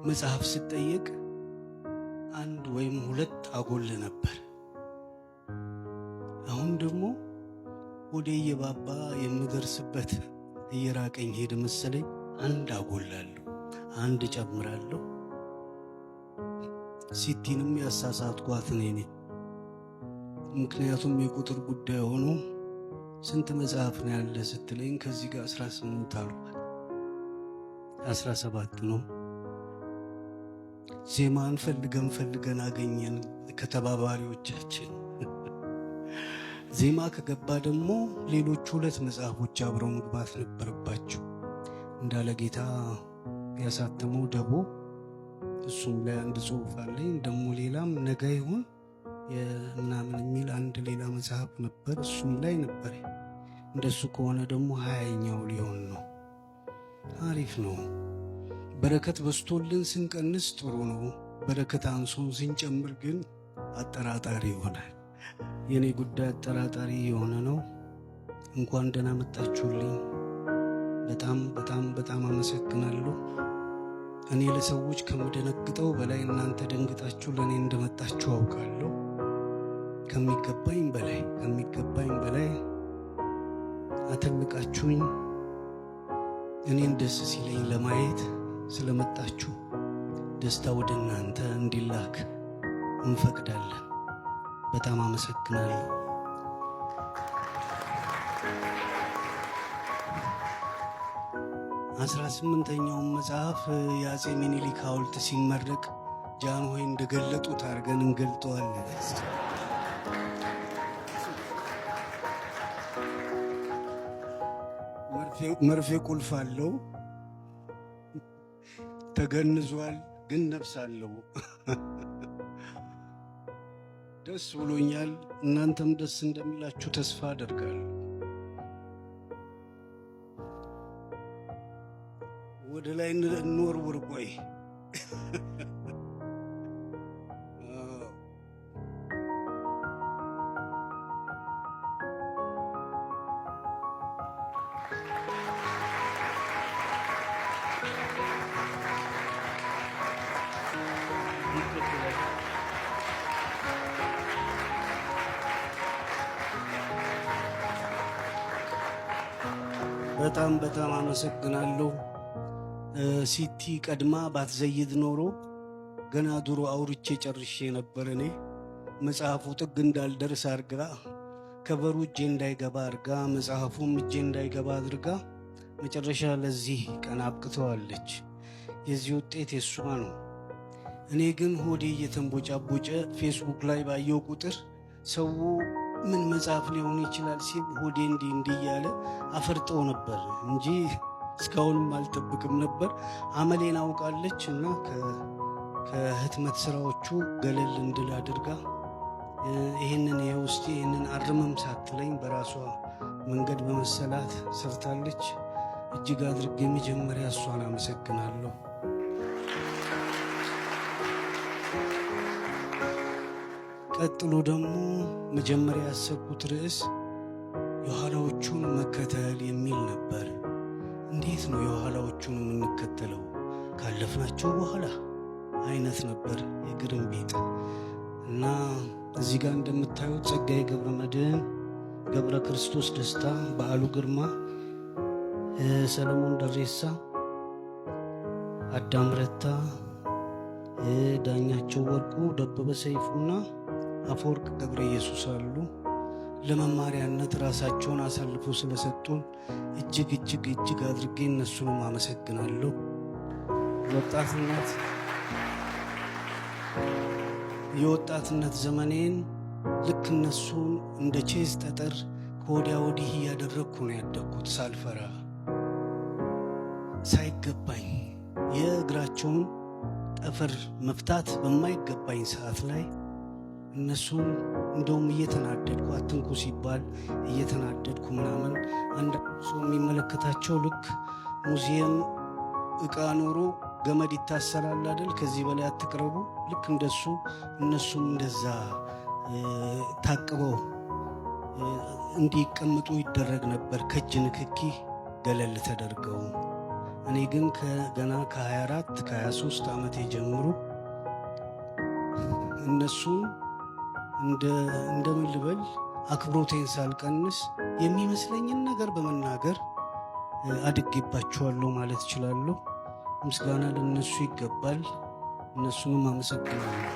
መጽሐፍ ስጠየቅ አንድ ወይም ሁለት አጎል ነበር። አሁን ደግሞ ወደ የባባ የምደርስበት እየራቀኝ ሄደ መሰለኝ። አንድ አጎላለሁ፣ አንድ ጨምራለሁ። ሲቲንም ያሳሳትኳት እኔ ነኝ። ምክንያቱም የቁጥር ጉዳይ ሆኖ ስንት መጽሐፍ ነው ያለ ስትለኝ ከዚህ ጋር 18 አልኳት። 17 ነው። ዜማን ፈልገን አገኘን ከተባባሪዎቻችን። ዜማ ከገባ ደግሞ ሌሎች ሁለት መጽሐፎች አብረው መግባት ነበረባቸው። እንዳለ ጌታ ያሳተመው ደቦ፣ እሱም ላይ አንድ ጽሑፍ አለኝ። ደግሞ ሌላም ነገ ይሁን የምናምን የሚል አንድ ሌላ መጽሐፍ ነበር፣ እሱም ላይ ነበር። እንደሱ ከሆነ ደግሞ 20ኛው ሊሆን ነው። አሪፍ ነው። በረከት በስቶልን ስንቀንስ ጥሩ ነው። በረከት አንሶን ስንጨምር ግን አጠራጣሪ ይሆናል። የኔ ጉዳይ አጠራጣሪ የሆነ ነው። እንኳን ደህና መጣችሁልኝ። በጣም አመሰግናለሁ። እኔ ለሰዎች ከመደነግጠው በላይ እናንተ ደንግጣችሁ ለእኔ እንደመጣችሁ አውቃለሁ። ከሚገባኝ በላይ አተልቃችሁኝ እኔን ደስ ሲለኝ ለማየት ስለመጣችሁ ደስታ ወደ እናንተ እንዲላክ እንፈቅዳለን። በጣም አመሰግናለሁ። 18ኛውን መጽሐፍ የአፄ ምኒልክ ሐውልት ሲመረቅ ጃንሆይ እንደገለጡት አድርገን እንገልጠዋለን። መርፌ ቁልፍ አለው፣ ተገንዟል፣ ግን ነፍስ አለው። ደስ ብሎኛል። እናንተም ደስ እንደሚላችሁ ተስፋ አደርጋለሁ። ወደ ላይ እንወርውር። ቆይ በጣም አመሰግናለሁ። ሲቲ ቀድማ ባትዘይድ ኖሮ ገና ድሮ አውርቼ ጨርሼ ነበር። እኔ መጽሐፉ ጥግ እንዳልደርስ አድርጋ፣ ከበሩ እጄ እንዳይገባ አድርጋ፣ መጽሐፉም እጄ እንዳይገባ አድርጋ መጨረሻ ለዚህ ቀን አብቅተዋለች። የዚህ ውጤት የሷ ነው። እኔ ግን ሆዴ እየተንቦጫቦጨ ፌስቡክ ላይ ባየው ቁጥር ሰው ምን መጽሐፍ ሊሆን ይችላል ሲል ሆዴ እንዲህ እያለ አፈርጠው ነበር እንጂ እስካሁንም አልጠብቅም ነበር። አመሌን አውቃለች እና ከህትመት ስራዎቹ ገለል እንድል አድርጋ ይህንን የውስጤ ይህንን አርመም ሳትለኝ በራሷ መንገድ በመሰላት ሰርታለች። እጅግ አድርጌ መጀመሪያ እሷን አመሰግናለሁ። ቀጥሎ ደግሞ መጀመሪያ ያሰብኩት ርዕስ የኋላዎቹን መከተል የሚል ነበር። እንዴት ነው የኋላዎቹን የምንከተለው? ካለፍናቸው በኋላ አይነት ነበር የግርምቢጥ እና እዚህ ጋር እንደምታዩት ጸጋዬ ገብረመድህን፣ ገብረ ክርስቶስ ደስታ፣ በዓሉ ግርማ፣ ሰለሞን ደሬሳ፣ አዳም ረታ፣ ዳኛቸው ወርቁ፣ ደበበ ሰይፉና አፈወርቅ ገብረ ኢየሱስ አሉ። ለመማሪያነት ራሳቸውን አሳልፎ ስለሰጡን እጅግ አድርጌ እነሱንም አመሰግናለሁ። የወጣትነት ዘመኔን ልክ እነሱን እንደ ቼዝ ጠጠር ከወዲያ ወዲህ እያደረግኩ ነው ያደግኩት። ሳልፈራ ሳይገባኝ የእግራቸውን ጠፈር መፍታት በማይገባኝ ሰዓት ላይ እነሱን እንደውም እየተናደድኩ አትንኩ ሲባል እየተናደድኩ ምናምን አንድ ሰው የሚመለከታቸው ልክ ሙዚየም ዕቃ ኖሮ ገመድ ይታሰራል አይደል? ከዚህ በላይ አትቅረቡ። ልክ እንደሱ እነሱም እንደዛ ታቅበው እንዲቀመጡ ይደረግ ነበር። ከእጅ ንክኪ ገለል ተደርገው እኔ ግን ገና ከ24 ከ23 ዓመቴ ጀምሮ እነሱን እንደምን ልበል አክብሮቴን ሳልቀንስ የሚመስለኝን ነገር በመናገር አድጌባቸዋለሁ ማለት እችላለሁ። ምስጋና ለነሱ ይገባል። እነሱንም አመሰግናለሁ።